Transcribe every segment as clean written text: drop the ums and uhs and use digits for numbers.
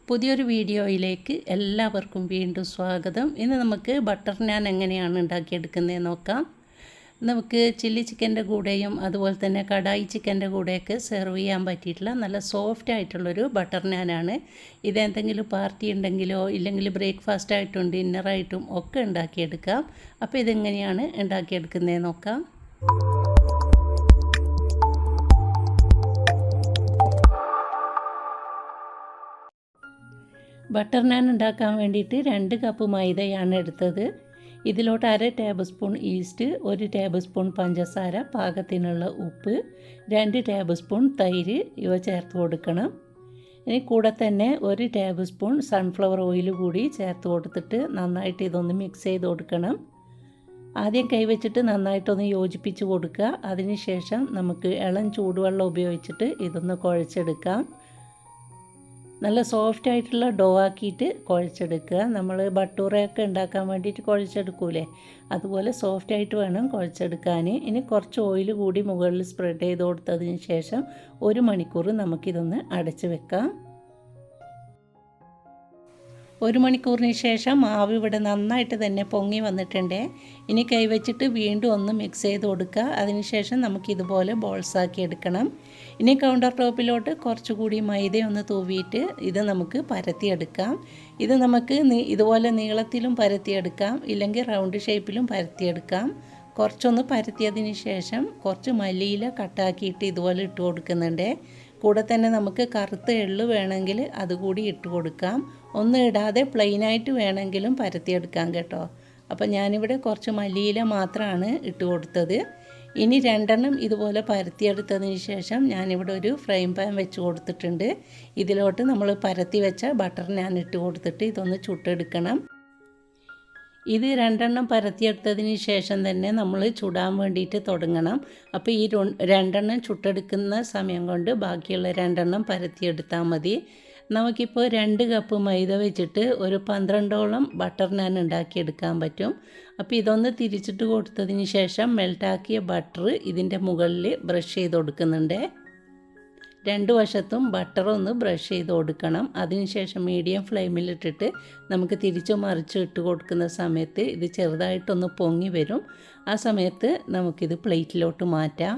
പുതിയൊരു വീഡിയോയിലേക്ക് എല്ലാവർക്കും വീണ്ടും സ്വാഗതം. ഇന്ന് നമുക്ക് ബട്ടർ നാൻ എങ്ങനെയാണ് ഉണ്ടാക്കിയെടുക്കുന്നത് നോക്കാം. നമുക്ക് ചില്ലി ചിക്കൻ്റെ കൂടെയും അതുപോലെ തന്നെ കടായി ചിക്കൻ്റെ കൂടെയൊക്കെ സെർവ് ചെയ്യാൻ പറ്റിയിട്ടുള്ള നല്ല സോഫ്റ്റ് ആയിട്ടുള്ളൊരു ബട്ടർ നാനാണ്. ഇതെന്തെങ്കിലും പാർട്ടി ഉണ്ടെങ്കിലോ ഇല്ലെങ്കിൽ ബ്രേക്ക്ഫാസ്റ്റ് ആയിട്ടും ഡിന്നറായിട്ടും ഒക്കെ ഉണ്ടാക്കിയെടുക്കാം. അപ്പോൾ ഇതെങ്ങനെയാണ് ഉണ്ടാക്കിയെടുക്കുന്നത് നോക്കാം. ബട്ടർ നാൻ ഉണ്ടാക്കാൻ വേണ്ടിയിട്ട് 2 കപ്പ് മൈദയാണ് എടുത്തത്. ഇതിലോട്ട് 1/2 table spoon east, 1 table spoon പഞ്ചസാര, പാകത്തിനുള്ള ഉപ്പ്, 2 ടേബിൾ സ്പൂൺ തൈര് ഇവ ചേർത്ത് കൊടുക്കണം. ഇനി കൂടെ തന്നെ 1 ടേബിൾ സ്പൂൺ സൺഫ്ലവർ ഓയിൽ കൂടി ചേർത്ത് കൊടുത്തിട്ട് നന്നായിട്ട് ഇതൊന്ന് മിക്സ് ചെയ്ത് കൊടുക്കണം. ആദ്യം കൈവച്ചിട്ട് നന്നായിട്ടൊന്ന് യോജിപ്പിച്ച് കൊടുക്കുക. അതിനുശേഷം നമുക്ക് ഇളം ചൂടുവെള്ളം ഉപയോഗിച്ചിട്ട് ഇതൊന്ന് കുഴച്ചെടുക്കാം. നല്ല സോഫ്റ്റ് ആയിട്ടുള്ള ഡോ ആക്കിയിട്ട് കുഴച്ചെടുക്കുക. നമ്മൾ ബട്ടൂറയൊക്കെ ഉണ്ടാക്കാൻ വേണ്ടിയിട്ട് കുഴച്ചെടുക്കൂലേ, അതുപോലെ സോഫ്റ്റ് ആയിട്ട് വേണം കുഴച്ചെടുക്കാൻ. ഇനി കുറച്ച് ഓയിൽ കൂടി മുകളിൽ സ്പ്രെഡ് ചെയ്ത് കൊടുത്തതിന് ശേഷം 1 മണിക്കൂർ നമുക്കിതൊന്ന് അടച്ച് വെക്കാം. 1 മണിക്കൂറിന് ശേഷം മാവ് ഇവിടെ നന്നായിട്ട് തന്നെ പൊങ്ങി വന്നിട്ടുണ്ട്. ഇനി കൈവച്ചിട്ട് വീണ്ടും ഒന്ന് മിക്സ് ചെയ്ത് കൊടുക്കുക. അതിനുശേഷം നമുക്കിതുപോലെ ബോൾസാക്കി എടുക്കണം. ഇനി കൗണ്ടർ ടോപ്പിലോട്ട് കുറച്ചുകൂടി മൈദയൊന്ന് തൂവിയിട്ട് ഇത് നമുക്ക് പരത്തിയെടുക്കാം. ഇത് നമുക്ക് ഇതുപോലെ നീളത്തിലും പരത്തിയെടുക്കാം, ഇല്ലെങ്കിൽ റൗണ്ട് ഷേപ്പിലും പരത്തിയെടുക്കാം. കുറച്ചൊന്ന് പരത്തിയതിന് ശേഷം കുറച്ച് മല്ലിയില കട്ടാക്കിയിട്ട് ഇതുപോലെ ഇട്ട് കൊടുക്കുന്നുണ്ട്. കൂടെ തന്നെ നമുക്ക് കറുത്ത എള്ള് വേണമെങ്കിൽ അതുകൂടി ഇട്ട് കൊടുക്കാം. ഒന്നും ഇടാതെ പ്ലെയിനായിട്ട് വേണമെങ്കിലും പരത്തിയെടുക്കാം കേട്ടോ. അപ്പോൾ ഞാനിവിടെ കുറച്ച് മല്ലിയില മാത്രമാണ് ഇട്ട് കൊടുത്തത്. ഇനി 2 ഇതുപോലെ പരത്തിയെടുത്തതിന് ശേഷം ഞാനിവിടെ ഒരു ഫ്രൈ പാൻ വെച്ച് കൊടുത്തിട്ടുണ്ട്. ഇതിലോട്ട് നമ്മൾ പരത്തി വെച്ച ബട്ടർ നാൻ ഇട്ട് കൊടുത്തിട്ട് ഇതൊന്ന് ചുട്ടെടുക്കണം. ഇത് 2 പരത്തിയെടുത്തതിന് ശേഷം തന്നെ നമ്മൾ ചുടാൻ വേണ്ടിയിട്ട് തുടങ്ങണം. അപ്പോൾ ഈ 2 ചുട്ടെടുക്കുന്ന സമയം കൊണ്ട് ബാക്കിയുള്ള 2 പരത്തിയെടുത്താൽ മതി. നമുക്കിപ്പോൾ 2 കപ്പ് മൈദ വെച്ചിട്ട് ഒരു 12ഓളം ബട്ടർ നാൻ ഉണ്ടാക്കിയെടുക്കാൻ പറ്റും. അപ്പോൾ ഇതൊന്ന് തിരിച്ചിട്ട് കൊടുത്തതിന് ശേഷം മെൽട്ടാക്കിയ ബട്ടർ ഇതിൻ്റെ മുകളിൽ ബ്രഷ് ചെയ്ത് കൊടുക്കുന്നുണ്ട്. 2 വശത്തും ബട്ടർ ഒന്ന് ബ്രഷ് ചെയ്ത് കൊടുക്കണം. അതിനുശേഷം മീഡിയം ഫ്ലെയിമിലിട്ടിട്ട് നമുക്ക് തിരിച്ചു മറിച്ച് ഇട്ട് കൊടുക്കുന്ന സമയത്ത് ഇത് ചെറുതായിട്ടൊന്ന് പൊങ്ങി വരും. ആ സമയത്ത് നമുക്കിത് പ്ലേറ്റിലോട്ട് മാറ്റാം.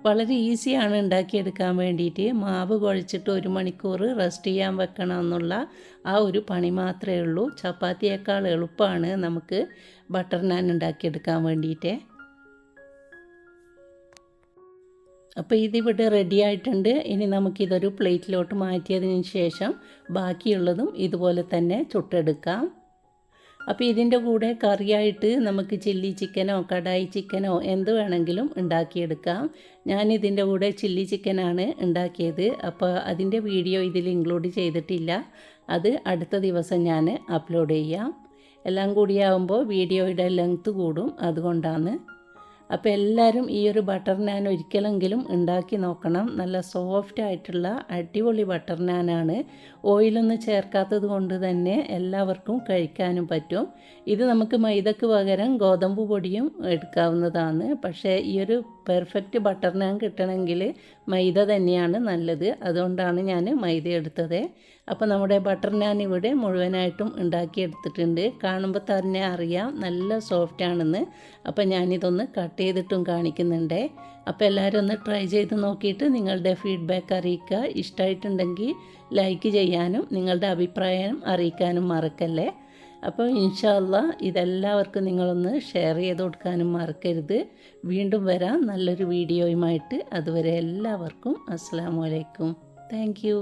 വളരെ ഈസിയാണ് ഉണ്ടാക്കിയെടുക്കാൻ വേണ്ടിയിട്ട്. മാവ് കുഴച്ചിട്ട് 1 മണിക്കൂർ റെസ്റ്റ് ചെയ്യാൻ വെക്കണം എന്നുള്ള ആ ഒരു പണി മാത്രമേ ഉള്ളൂ. ചപ്പാത്തിയേക്കാൾ എളുപ്പമാണ് നമുക്ക് ബട്ടർ നാൻ ഉണ്ടാക്കിയെടുക്കാൻ വേണ്ടിയിട്ട്. അപ്പോൾ ഇതിവിടെ റെഡി ആയിട്ടുണ്ട്. ഇനി നമുക്കിതൊരു പ്ലേറ്റിലോട്ട് മാറ്റിയതിന് ശേഷം ബാക്കിയുള്ളതും ഇതുപോലെ തന്നെ ചുട്ടെടുക്കാം. അപ്പോൾ ഇതിൻ്റെ കൂടെ കറിയായിട്ട് നമുക്ക് ചില്ലി ചിക്കനോ കടായി ചിക്കനോ എന്ത് വേണമെങ്കിലും ഉണ്ടാക്കിയെടുക്കാം. ഞാനിതിൻ്റെ കൂടെ ചില്ലി ചിക്കനാണ് ഉണ്ടാക്കിയത്. അപ്പോൾ അതിൻ്റെ വീഡിയോ ഇതിൽ ഇൻക്ലൂഡ് ചെയ്തിട്ടില്ല. അത് അടുത്ത ദിവസം ഞാൻ അപ്ലോഡ് ചെയ്യാം. എല്ലാം കൂടിയാവുമ്പോൾ വീഡിയോയുടെ ലെങ്ത്ത് കൂടും, അതുകൊണ്ടാണ്. അപ്പോൾ എല്ലാവരും ഈ ഒരു ബട്ടർ നാൻ ഒരിക്കലെങ്കിലും ഉണ്ടാക്കി നോക്കണം. നല്ല സോഫ്റ്റ് ആയിട്ടുള്ള അടിപൊളി ബട്ടർ നാനാണ്. ഓയിലൊന്നും ചേർക്കാത്തത് കൊണ്ട് തന്നെ എല്ലാവർക്കും കഴിക്കാനും പറ്റും. ഇത് നമുക്ക് മൈദക്ക് പകരം ഗോതമ്പ് പൊടിയും എടുക്കാവുന്നതാണ്. പക്ഷേ ഈ ഒരു പെർഫെക്റ്റ് ബട്ടർ നാൻ കിട്ടണമെങ്കിൽ മൈദ തന്നെയാണ് നല്ലത്. അതുകൊണ്ടാണ് ഞാൻ മൈദ എടുത്തത്. അപ്പോൾ നമ്മുടെ ബട്ടർ നാൻ ഇവിടെ മുഴുവനായിട്ടും ഉണ്ടാക്കിയെടുത്തിട്ടുണ്ട്. കാണുമ്പോൾ തന്നെ അറിയാം നല്ല സോഫ്റ്റ് ആണെന്ന്. അപ്പോൾ ഞാനിതൊന്ന് കട്ട് ചെയ്തിട്ടും കാണിക്കുന്നുണ്ട്. അപ്പോൾ എല്ലാവരും ഒന്ന് ട്രൈ ചെയ്ത് നോക്കിയിട്ട് നിങ്ങളുടെ ഫീഡ്ബാക്ക് അറിയിക്കുക. ഇഷ്ടമായിട്ടുണ്ടെങ്കിൽ ലൈക്ക് ചെയ്യാനും നിങ്ങളുടെ അഭിപ്രായം അറിയിക്കാനും മറക്കല്ലേ. അപ്പോൾ ഇൻഷാ അല്ലാഹ് ഇതെല്ലാവർക്കും നിങ്ങളൊന്ന് ഷെയർ ചെയ്ത് കൊടുക്കാനും മറക്കരുത്. വീണ്ടും വരാം നല്ലൊരു വീഡിയോയുമായിട്ട്. അതുവരെ എല്ലാവർക്കും അസ്സലാമു അലൈക്കും. Thank you.